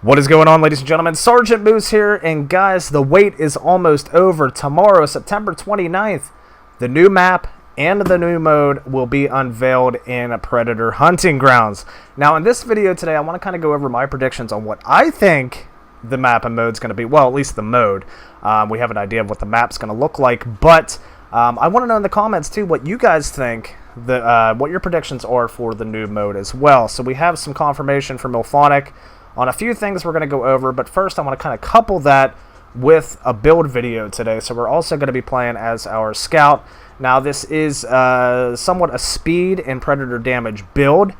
What is going on, ladies and gentlemen? Sergeant Moose here, and guys, the wait is almost over. Tomorrow, September 29th, the new map and the new mode will be unveiled in Predator Hunting Grounds. Now, in this video today, I want to kind of go over my predictions on what I think the map and mode is going to be. Well, at least the mode. We have an idea of what the map's going to look like, but I want to know in the comments, too, what you guys think, what your predictions are for the new mode as well. So we have some confirmation from Illfonic on a few things we're going to go over, but first I want to kind of couple that with a build video today. So we're also going to be playing as our scout. Now this is somewhat a speed and predator damage build.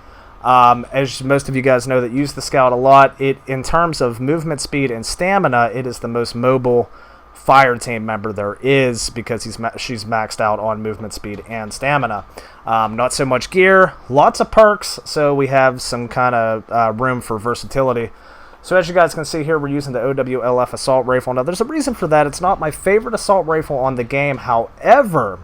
As most of you guys know that use the scout a lot, in terms of movement speed and stamina, it is the most mobile fire team member there is because she's maxed out on movement speed and stamina. Not so much gear, lots of perks, so we have some kind of room for versatility. So as you guys can see here, we're using the OWLF assault rifle. Now there's a reason for that. It's not my favorite assault rifle on the game. However,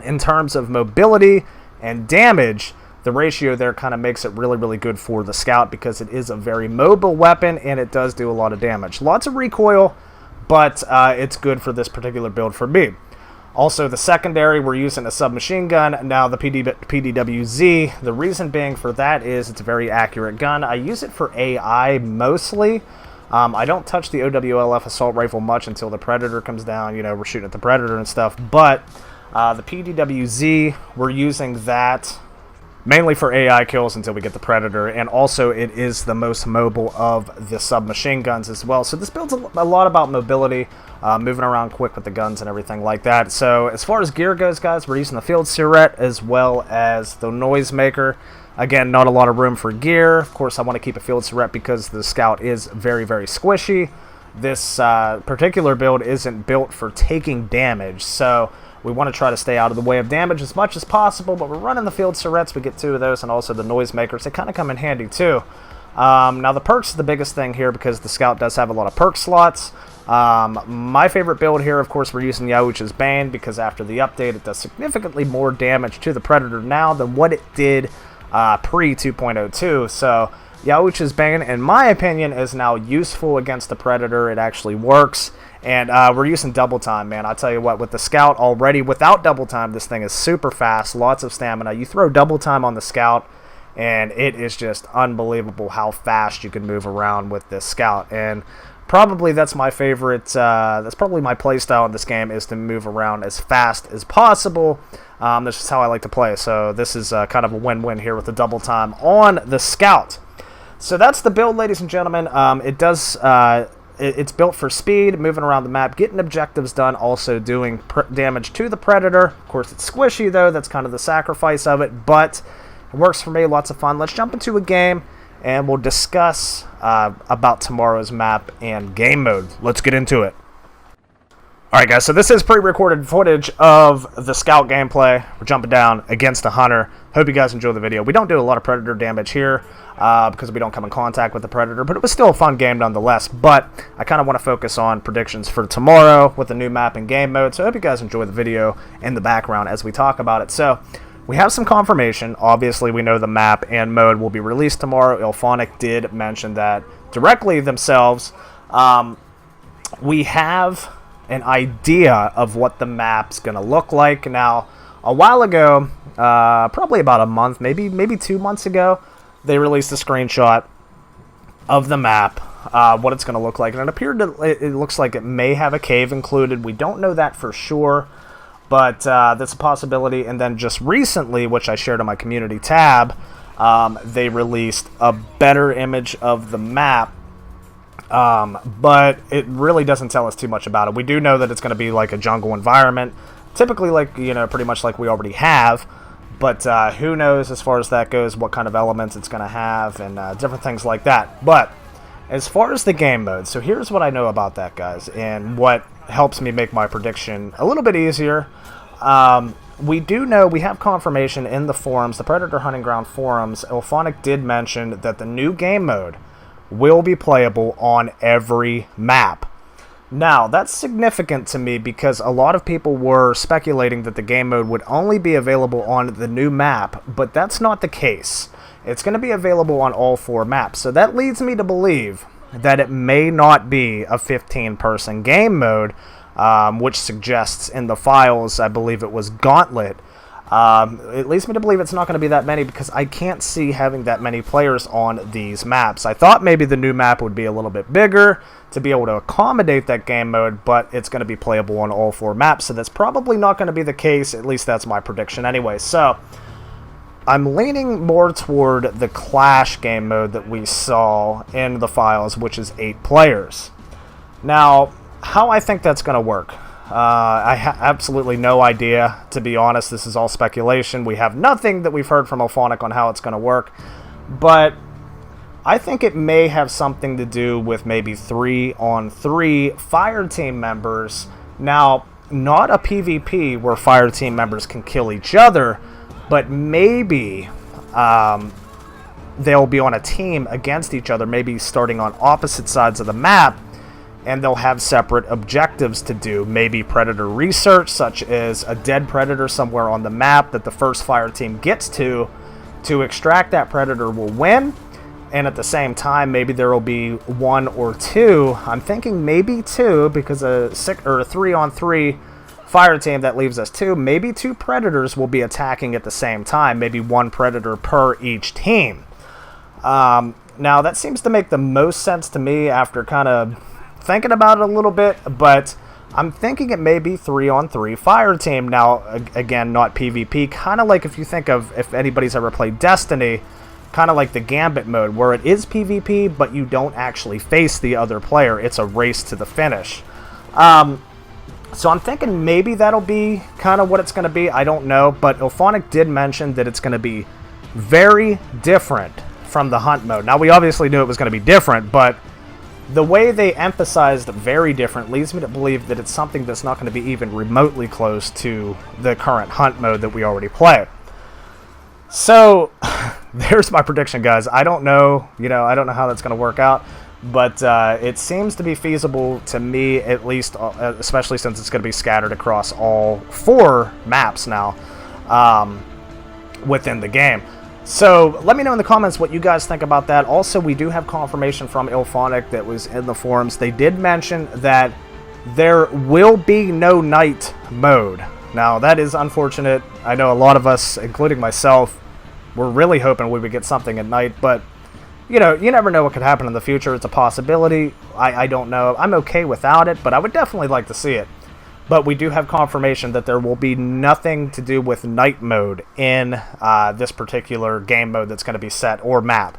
in terms of mobility and damage, the ratio there kind of makes it really good for the scout because it is a very mobile weapon and it does do a lot of damage. Lots of recoil, but it's good for this particular build for me. Also, the secondary, we're using a submachine gun, now the PDWZ. The reason being for that is it's a very accurate gun. I use it for AI mostly. I don't touch the OWLF assault rifle much until the Predator comes down. You know, we're shooting at the Predator and stuff. But the PDWZ, we're using that mainly for AI kills until we get the Predator, and also it is the most mobile of the submachine guns as well. So this builds a lot about mobility, moving around quick with the guns and everything like that. So as far as gear goes, guys, we're using the field Surette as well as the noisemaker. Again, not a lot of room for gear. Of course, I want to keep a field Surette because the scout is very squishy. This particular build isn't built for taking damage, so we want to try to stay out of the way of damage as much as possible, but we're running the field Surettes. We get two of those, and also the noisemakers. They kind of come in handy too. Now the perks is the biggest thing here because the scout does have a lot of perk slots. My favorite build here, of course, we're using Yahucha's Bane because after the update it does significantly more damage to the Predator now than what it did pre 2.02. So Yahucha's Bane, in my opinion, is now useful against the Predator. It actually works. And we're using double time, man. I'll tell you what, with the scout already, without double time, this thing is super fast, lots of stamina. You throw double time on the scout, and it is just unbelievable how fast you can move around with this scout. And probably that's my favorite, that's probably my play style in this game, is to move around as fast as possible. This is how I like to play. So this is kind of a win-win here with the double time on the scout. So that's the build, ladies and gentlemen. It's built for speed, moving around the map, getting objectives done, also doing damage to the Predator. Of course, it's squishy, though. That's kind of the sacrifice of it, but it works for me. Lots of fun. Let's jump into a game, and we'll discuss about tomorrow's map and game mode. Let's get into it. Alright, guys, so this is pre-recorded footage of the scout gameplay. We're jumping down against a hunter. Hope you guys enjoy the video. We don't do a lot of Predator damage here because we don't come in contact with the Predator, but it was still a fun game nonetheless. But I kind of want to focus on predictions for tomorrow with the new map and game mode, so I hope you guys enjoy the video in the background as we talk about it. So we have some confirmation. Obviously, we know the map and mode will be released tomorrow. Illfonic did mention that directly themselves. We have an idea of what the map's going to look like. Now, a while ago, probably about a month, maybe 2 months ago, they released a screenshot of the map, what it's going to look like. And it looks like it may have a cave included. We don't know that for sure, but that's a possibility. And then just recently, which I shared on my community tab, they released a better image of the map. But it really doesn't tell us too much about it. We do know that it's going to be like a jungle environment, typically like, you know, pretty much like we already have, but who knows as far as that goes, what kind of elements it's going to have and different things like that. But as far as the game mode, so here's what I know about that, guys, and what helps me make my prediction a little bit easier. We do know, we have confirmation in the forums, the Predator Hunting Ground forums. Illfonic did mention that the new game mode will be playable on every map. Now, that's significant to me because a lot of people were speculating that the game mode would only be available on the new map, but that's not the case. It's going to be available on all 4 maps. So that leads me to believe that it may not be a 15-person game mode, which suggests in the files, I believe it was Gauntlet. It leads me to believe it's not going to be that many because I can't see having that many players on these maps. I thought maybe the new map would be a little bit bigger to be able to accommodate that game mode, but it's going to be playable on all 4 maps, so that's probably not going to be the case. At least that's my prediction anyway. So I'm leaning more toward the Clash game mode that we saw in the files, which is 8 players. Now, how I think that's going to work, I have absolutely no idea, to be honest. This is all speculation. We have nothing that we've heard from Illfonic on how it's going to work, but I think it may have something to do with maybe 3-on-3 fire team members. Now, not a PvP where fire team members can kill each other, but maybe they'll be on a team against each other, maybe starting on opposite sides of the map, and they'll have separate objectives to do. Maybe predator research, such as a dead predator somewhere on the map that the first fire team gets to extract that predator will win. And at the same time, maybe there will be 1 or 2. I'm thinking maybe 2, because a 3-on-3 fire team, that leaves us 2. Maybe 2 predators will be attacking at the same time. Maybe 1 predator per each team. Now, that seems to make the most sense to me after kind of thinking about it a little bit, but I'm thinking it may be 3-on-3 fire team. Now, again, not PvP, kind of like if you think of, if anybody's ever played Destiny, kind of like the Gambit mode, where it is PvP, but you don't actually face the other player. It's a race to the finish. So I'm thinking maybe that'll be kind of what it's going to be. I don't know, but Illfonic did mention that it's going to be very different from the hunt mode. Now, we obviously knew it was going to be different, but the way they emphasized very different leads me to believe that it's something that's not going to be even remotely close to the current hunt mode that we already play. So there's my prediction, guys. I don't know, I don't know how that's going to work out, but it seems to be feasible to me, at least, especially since it's going to be scattered across all 4 maps now within the game. So let me know in the comments what you guys think about that. Also, we do have confirmation from Illfonic that was in the forums. They did mention that there will be no night mode. Now, that is unfortunate. I know a lot of us, including myself, were really hoping we would get something at night, but you never know what could happen in the future. It's a possibility. I don't know. I'm okay without it, but I would definitely like to see it. But we do have confirmation that there will be nothing to do with night mode in this particular game mode that's going to be set, or map.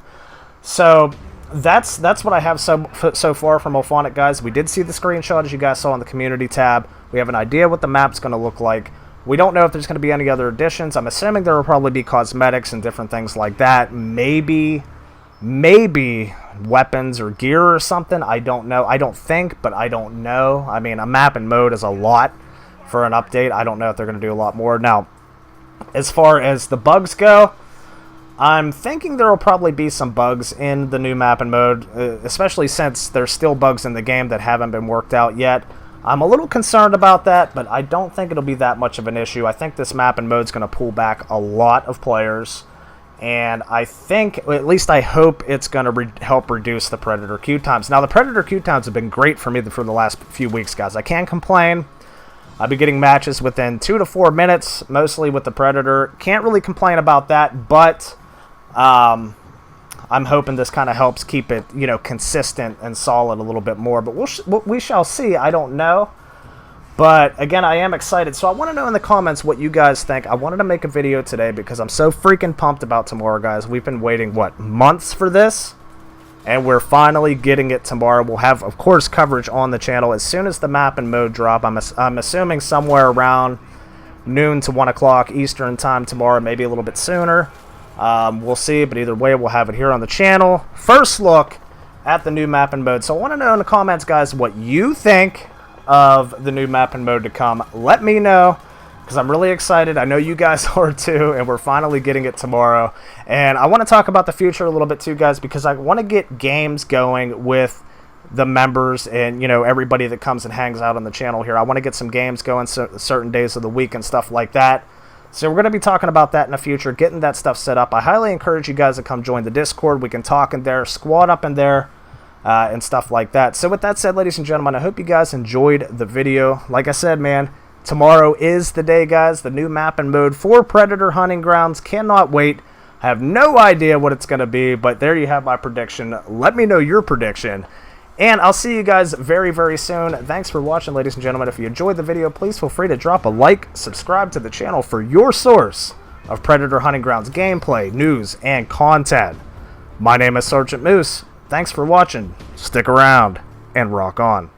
So that's what I have so far from Illfonic, guys. We did see the screenshot, as you guys saw in the community tab. We have an idea what the map's going to look like. We don't know if there's going to be any other additions. I'm assuming there will probably be cosmetics and different things like that. Maybe weapons or gear or something. I don't know. I don't think, but I don't know. I mean, a map and mode is a lot for an update. I don't know if they're going to do a lot more. Now, as far as the bugs go, I'm thinking there will probably be some bugs in the new map and mode, especially since there's still bugs in the game that haven't been worked out yet. I'm a little concerned about that, but I don't think it'll be that much of an issue. I think this map and mode is going to pull back a lot of players. And I think, at least I hope, it's going to help reduce the Predator queue times. Now, the Predator queue times have been great for me for the last few weeks, guys. I can't complain. I've been getting matches within 2 to 4 minutes, mostly with the Predator. Can't really complain about that, but I'm hoping this kind of helps keep it, consistent and solid a little bit more. But we shall see. I don't know. But, again, I am excited. So I want to know in the comments what you guys think. I wanted to make a video today because I'm so freaking pumped about tomorrow, guys. We've been waiting, months for this? And we're finally getting it tomorrow. We'll have, of course, coverage on the channel as soon as the map and mode drop. I'm assuming somewhere around noon to 1 o'clock Eastern time tomorrow, maybe a little bit sooner. We'll see, but either way, we'll have it here on the channel. First look at the new map and mode. So I want to know in the comments, guys, what you think of the new map and mode to come. Let me know, because I'm really excited. I know you guys are too, and we're finally getting it tomorrow. And I want to talk about the future a little bit too, guys, because I want to get games going with the members and, everybody that comes and hangs out on the channel here. I want to get some games going certain days of the week and stuff like that. So we're going to be talking about that in the future, getting that stuff set up. I highly encourage you guys to come join the Discord. We can talk in there, squad up in there. and stuff like that. So with that said, ladies and gentlemen, I hope you guys enjoyed the video. Like I said, man, tomorrow is the day, guys. The new map and mode for Predator Hunting Grounds. Cannot wait. I have no idea what it's going to be, but there you have my prediction. Let me know your prediction. And I'll see you guys very, very soon. Thanks for watching, ladies and gentlemen. If you enjoyed the video, please feel free to drop a like, subscribe to the channel for your source of Predator Hunting Grounds gameplay, news, and content. My name is Sergeant Moose. Thanks for watching. Stick around and rock on.